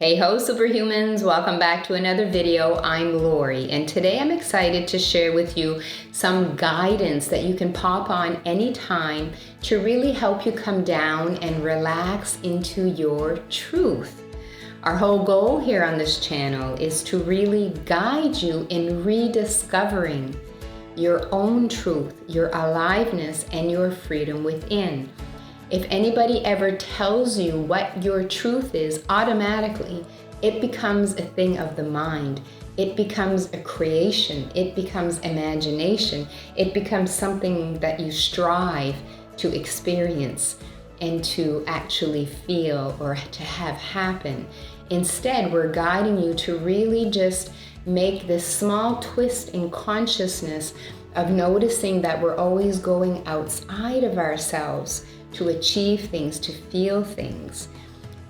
Hey ho, superhumans! Welcome back to another video. I'm Lori, and today I'm excited to share with you some guidance that you can pop on anytime to really help you come down and relax into your truth. Our whole goal here on this channel is to really guide you in rediscovering your own truth, your aliveness, and your freedom within. If anybody ever tells you what your truth is, automatically it becomes a thing of the mind. It becomes a creation. It becomes imagination. It becomes something that you strive to experience and to actually feel or to have happen. Instead, we're guiding you to really just make this small twist in consciousness of noticing that we're always going outside of ourselves to achieve things, to feel things,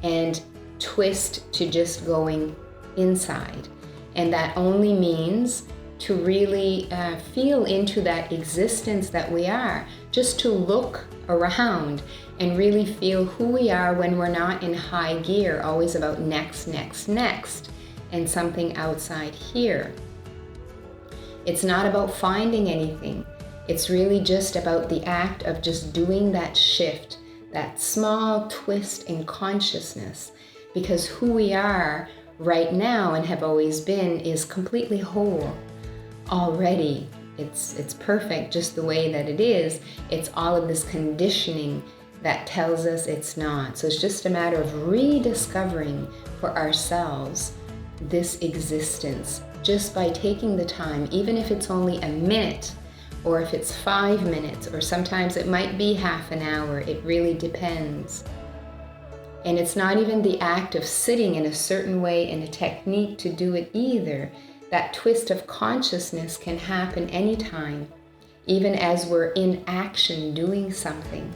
and twist to just going inside. And that only means to really feel into that existence that we are, just to look around and really feel who we are when we're not in high gear, always about next, next, next, and something outside here. It's not about finding anything. It's really just about the act of just doing that shift, that small twist in consciousness, because who we are right now and have always been is completely whole already. It's perfect just the way that it is. It's all of this conditioning that tells us it's not. So it's just a matter of rediscovering for ourselves this existence just by taking the time, even if it's only a minute, or if it's 5 minutes, or sometimes it might be half an hour. It really depends. And it's not even the act of sitting in a certain way in a technique to do it either. That twist of consciousness can happen anytime, even as we're in action doing something.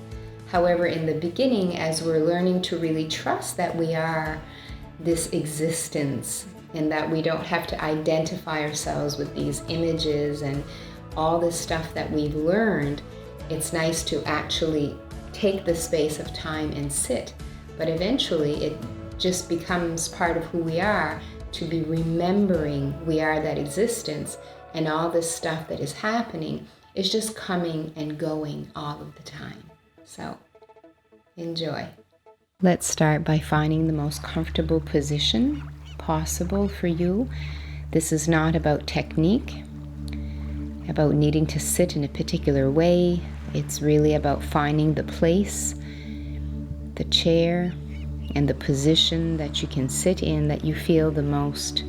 However, in the beginning, as we're learning to really trust that we are this existence and that we don't have to identify ourselves with these images and all this stuff that we've learned, it's nice to actually take the space of time and sit. But eventually it just becomes part of who we are, to be remembering we are that existence, and all this stuff that is happening is just coming and going all of the time. So enjoy. Let's start by finding the most comfortable position possible for you. This is not about technique, about needing to sit in a particular way. It's really about finding the place, the chair, and the position that you can sit in that you feel the most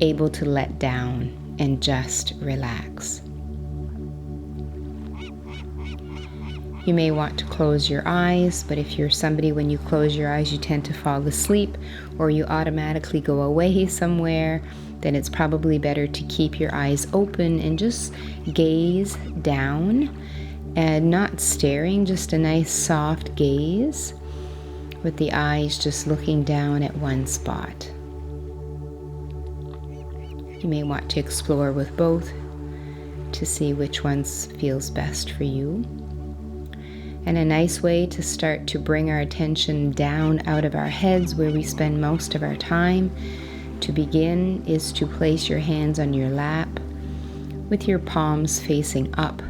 able to let down and just relax. You may want to close your eyes, but if you're somebody when you close your eyes you tend to fall asleep or you automatically go away somewhere, then it's probably better to keep your eyes open and just gaze down, and not staring, just a nice soft gaze with the eyes just looking down at one spot. You may want to explore with both to see which one feels best for you. And a nice way to start to bring our attention down out of our heads, where we spend most of our time, to begin is to place your hands on your lap with your palms facing up,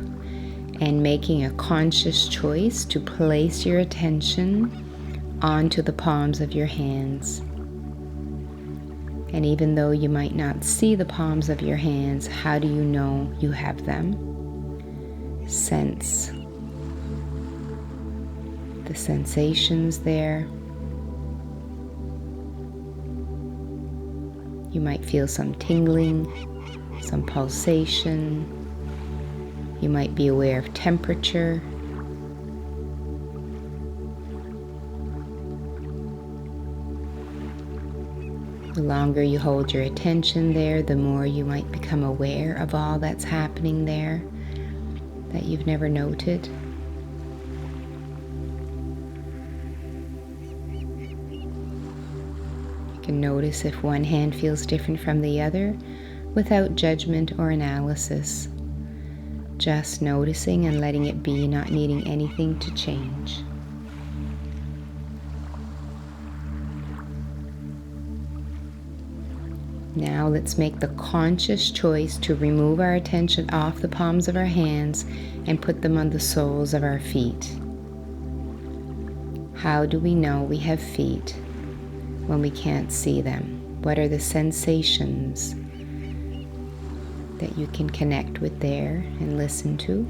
and making a conscious choice to place your attention onto the palms of your hands. And even though you might not see the palms of your hands, how do you know you have them? Sense the sensations there. You might feel some tingling, some pulsation. You might be aware of temperature. The longer you hold your attention there, the more you might become aware of all that's happening there that you've never noted. You can notice if one hand feels different from the other without judgment or analysis. Just noticing and letting it be, not needing anything to change. Now let's make the conscious choice to remove our attention off the palms of our hands and put them on the soles of our feet. How do we know we have feet when we can't see them? What are the sensations that you can connect with there and listen to?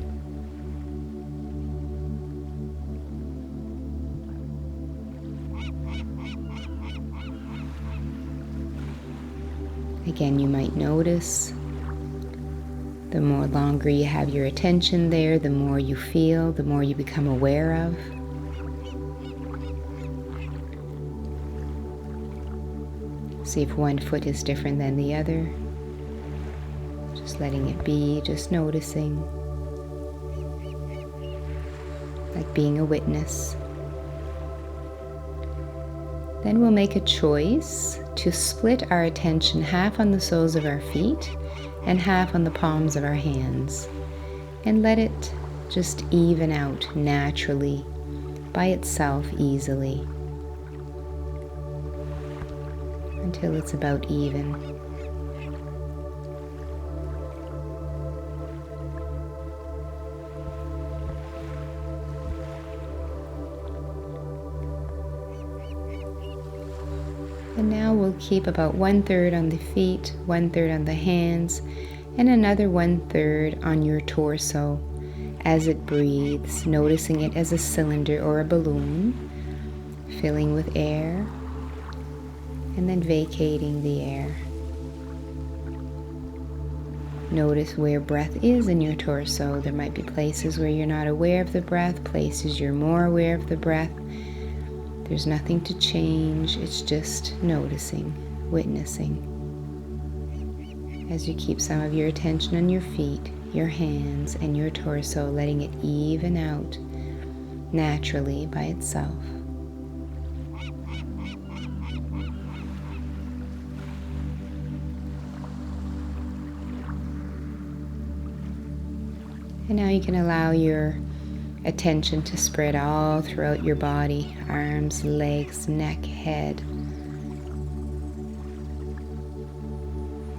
Again, you might notice the more longer you have your attention there, the more you feel, the more you become aware of. See if one foot is different than the other. Just letting it be, just noticing. Like being a witness. Then we'll make a choice to split our attention half on the soles of our feet and half on the palms of our hands. And let it just even out naturally, by itself easily, until it's about even. And now we'll keep about 1/3 on the feet, 1/3 on the hands, and another 1/3 on your torso as it breathes, noticing it as a cylinder or a balloon, filling with air, and then vacating the air. Notice where breath is in your torso. There might be places where you're not aware of the breath, places you're more aware of the breath. There's nothing to change, it's just noticing, witnessing. As you keep some of your attention on your feet, your hands, and your torso, letting it even out naturally by itself. And now you can allow your attention to spread all throughout your body, arms, legs, neck, head.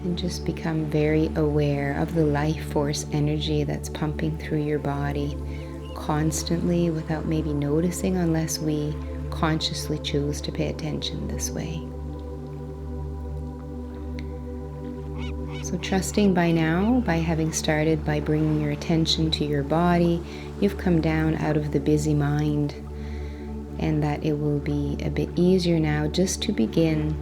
And just become very aware of the life force energy that's pumping through your body constantly without maybe noticing, unless we consciously choose to pay attention this way. So trusting by now, by having started by bringing your attention to your body, you've come down out of the busy mind, and that it will be a bit easier now just to begin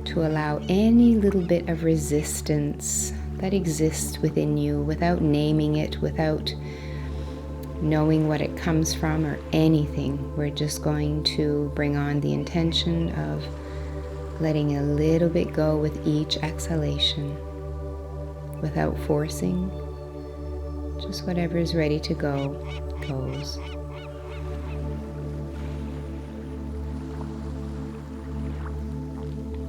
to allow any little bit of resistance that exists within you without naming it, without knowing what it comes from or anything. We're just going to bring on the intention of letting a little bit go with each exhalation without forcing. Just whatever is ready to go, goes.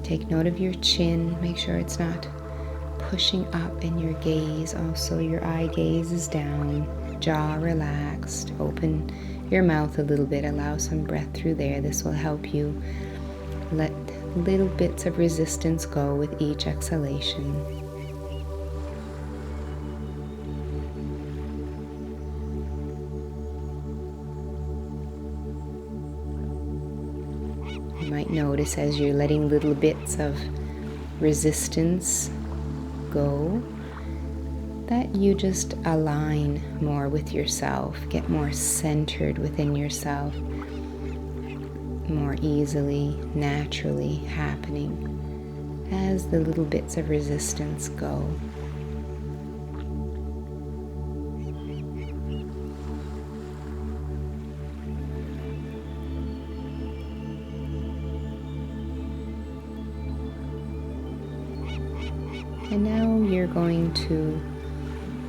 Take note of your chin. Make sure it's not pushing up, and your gaze. Also, your eye gaze is down. Jaw relaxed. Open your mouth a little bit. Allow some breath through there. This will help you let little bits of resistance go with each exhalation. You might notice as you're letting little bits of resistance go, that you just align more with yourself, get more centered within yourself, more easily, naturally happening as the little bits of resistance go. And now you're going to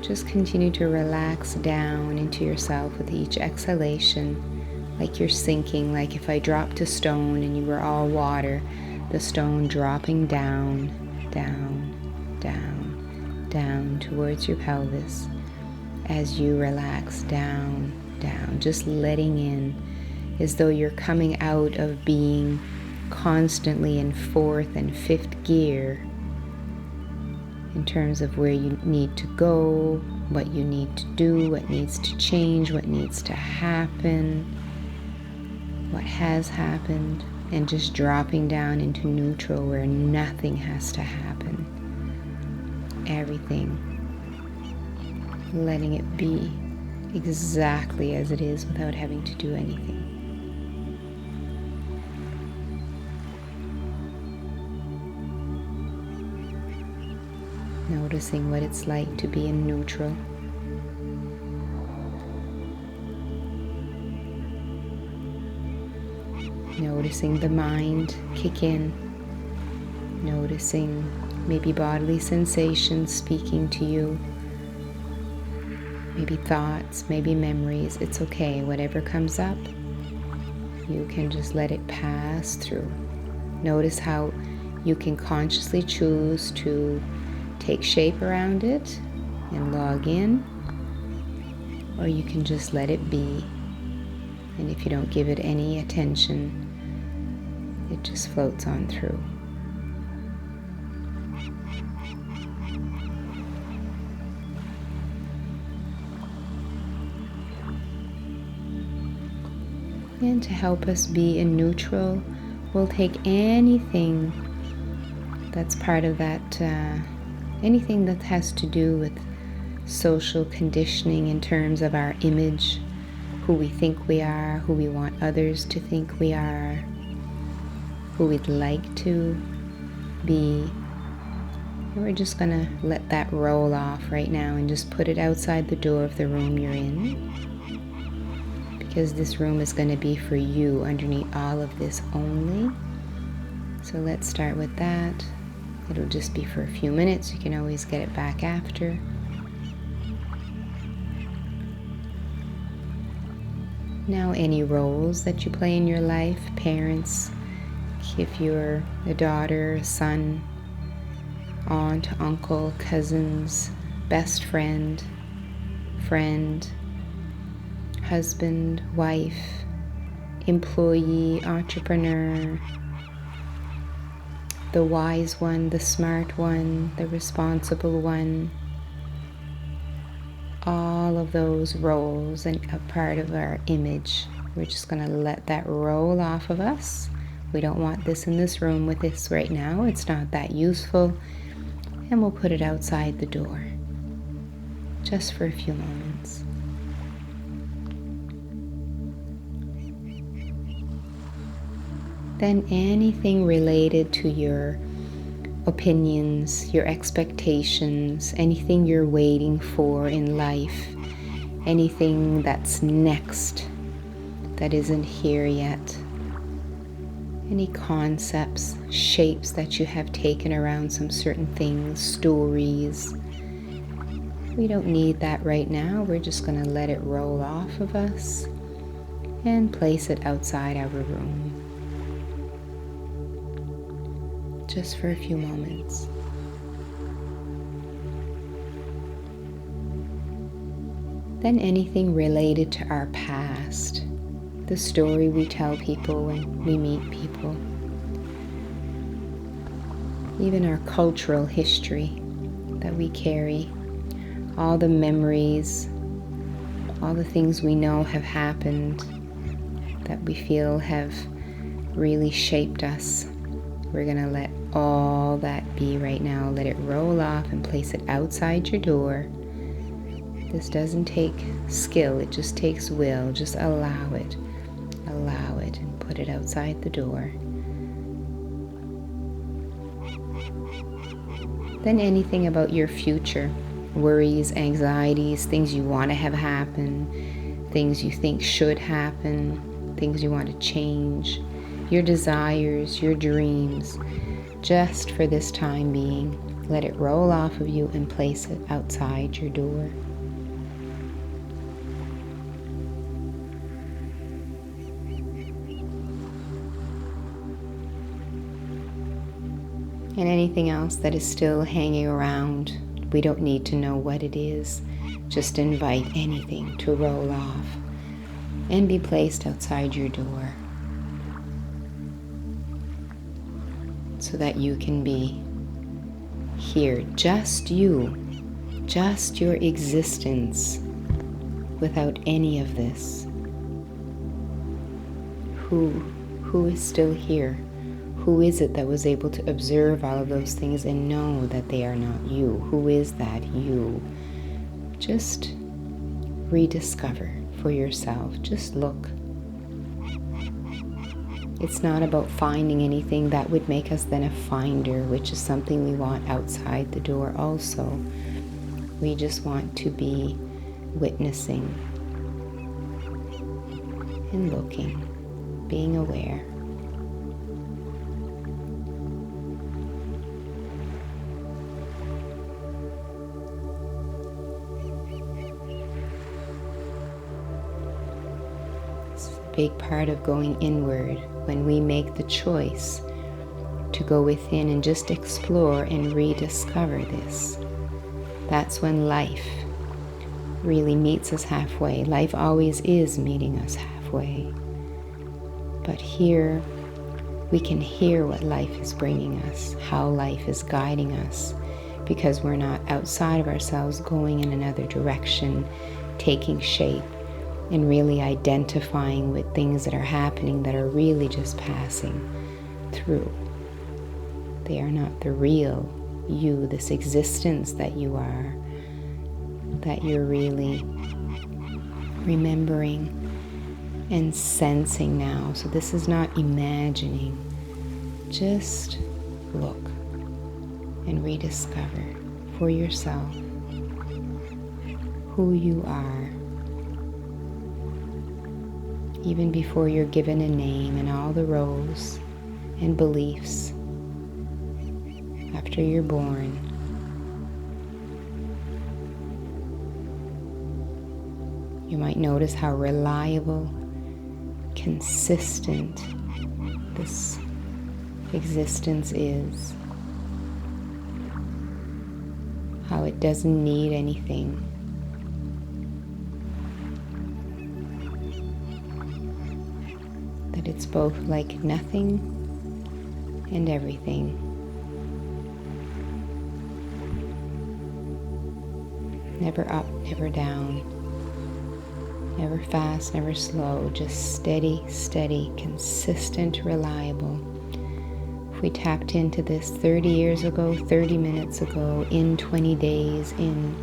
just continue to relax down into yourself with each exhalation, like you're sinking, like if I dropped a stone and you were all water, the stone dropping down, down, down, down towards your pelvis as you relax down, down, just letting in as though you're coming out of being constantly in fourth and fifth gear in terms of where you need to go, what you need to do, what needs to change, what needs to happen, what has happened, and just dropping down into neutral where nothing has to happen. Everything. Letting it be exactly as it is without having to do anything. Noticing what it's like to be in neutral. Noticing the mind kick in. Noticing maybe bodily sensations speaking to you. Maybe thoughts, maybe memories. It's okay. Whatever comes up, you can just let it pass through. Notice how you can consciously choose to take shape around it and log in, or you can just let it be. And if you don't give it any attention, it just floats on through. And to help us be in neutral, we'll take anything that's part of that, anything that has to do with social conditioning in terms of our image, who we think we are, who we want others to think we are, who we'd like to be. And we're just going to let that roll off right now and just put it outside the door of the room you're in. Because this room is going to be for you underneath all of this only. So let's start with that. It'll just be for a few minutes. You can always get it back after. Now, any roles that you play in your life, parents, if you're a daughter, a son, aunt, uncle, cousins, best friend, husband, wife, employee, entrepreneur, the wise one, the smart one, the responsible one. All of those roles and a part of our image. We're just going to let that roll off of us. We don't want this in this room with us right now. It's not that useful. And we'll put it outside the door. Just for a few moments. Then anything related to your opinions, your expectations, anything you're waiting for in life, anything that's next that isn't here yet, any concepts, shapes that you have taken around some certain things, stories. We don't need that right now. We're just going to let it roll off of us and place it outside our room. Just for a few moments. Then anything related to our past, the story we tell people when we meet people, even our cultural history that we carry, all the memories, all the things we know have happened that we feel have really shaped us. We're going to let all that be right now. Let it roll off and place it outside your door. This doesn't take skill, it just takes will. Just allow it. Allow it and put it outside the door. Then anything about your future, worries, anxieties, things you want to have happen, things you think should happen, things you want to change, your desires, your dreams, just for this time being. Let it roll off of you and place it outside your door. And anything else that is still hanging around, we don't need to know what it is. Just invite anything to roll off and be placed outside your door so that you can be here, just you, just your existence, without any of this. Who is still here? Who is it that was able to observe all of those things and know that they are not you? Who is that you? Just rediscover for yourself. Just look. It's not about finding anything that would make us then a finder, which is something we want outside the door also. We just want to be witnessing and looking, being aware. It's a big part of going inward when we make the choice to go within and just explore and rediscover this. That's when life really meets us halfway. Life always is meeting us halfway. But here, we can hear what life is bringing us, how life is guiding us, because we're not outside of ourselves going in another direction, taking shape, and really identifying with things that are happening that are really just passing through. They are not the real you, this existence that you are, that you're really remembering and sensing now. So this is not imagining. Just look and rediscover for yourself who you are, even before you're given a name and all the roles and beliefs after you're born. You might notice how reliable, consistent this existence is, how it doesn't need anything. That it's both like nothing and everything. Never up, never down. Never fast, never slow, just steady, steady, consistent, reliable. If we tapped into this 30 years ago, 30 minutes ago, in 20 days, in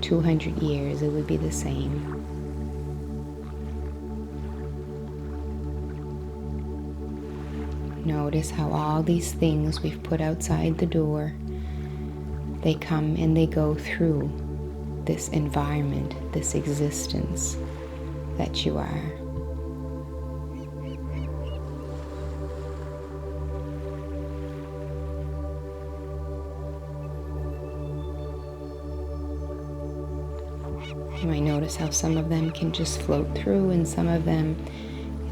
200 years, it would be the same. Notice how all these things we've put outside the door, they come and they go through this environment, this existence that you are. You might notice how some of them can just float through and some of them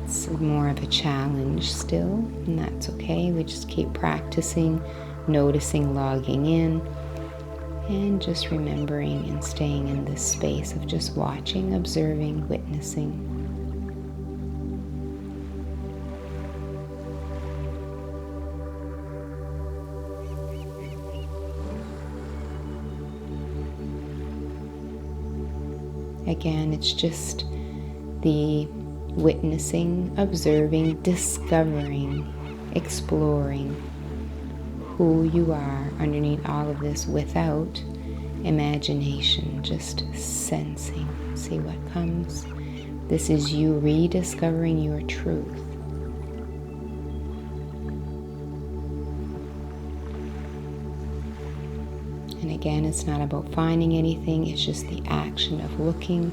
it's more of a challenge still, and that's okay. We just keep practicing, noticing, logging in, and just remembering and staying in this space of just watching, observing, witnessing. Again, it's just the witnessing, observing, discovering, exploring who you are underneath all of this without imagination, just sensing. See what comes. This is you rediscovering your truth. And again, it's not about finding anything, it's just the action of looking.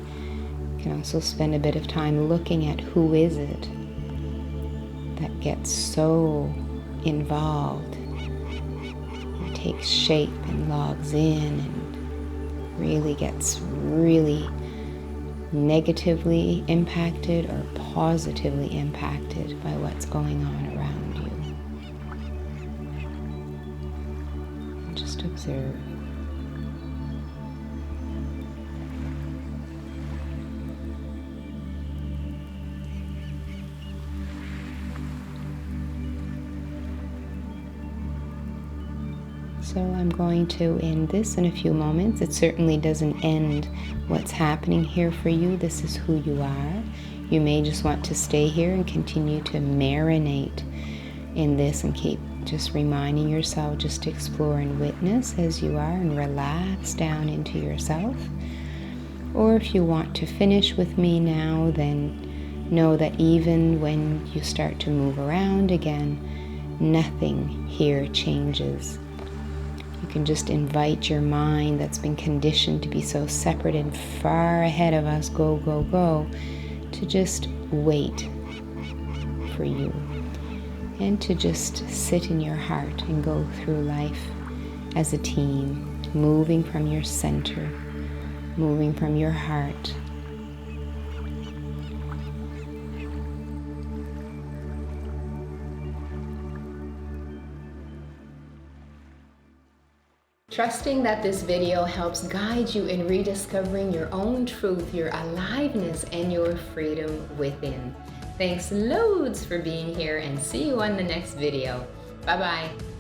You can also spend a bit of time looking at who is it that gets so involved and takes shape and logs in and really gets really negatively impacted or positively impacted by what's going on around you. And just observe. So I'm going to end this in a few moments. It certainly doesn't end what's happening here for you. This is who you are. You may just want to stay here and continue to marinate in this and keep just reminding yourself just to explore and witness as you are and relax down into yourself. Or if you want to finish with me now, then know that even when you start to move around again, nothing here changes. You can just invite your mind that's been conditioned to be so separate and far ahead of us, go, go, go, to just wait for you and to just sit in your heart and go through life as a team, moving from your center, moving from your heart. Trusting that this video helps guide you in rediscovering your own truth, your aliveness, and your freedom within. Thanks loads for being here, and see you on the next video. Bye-bye.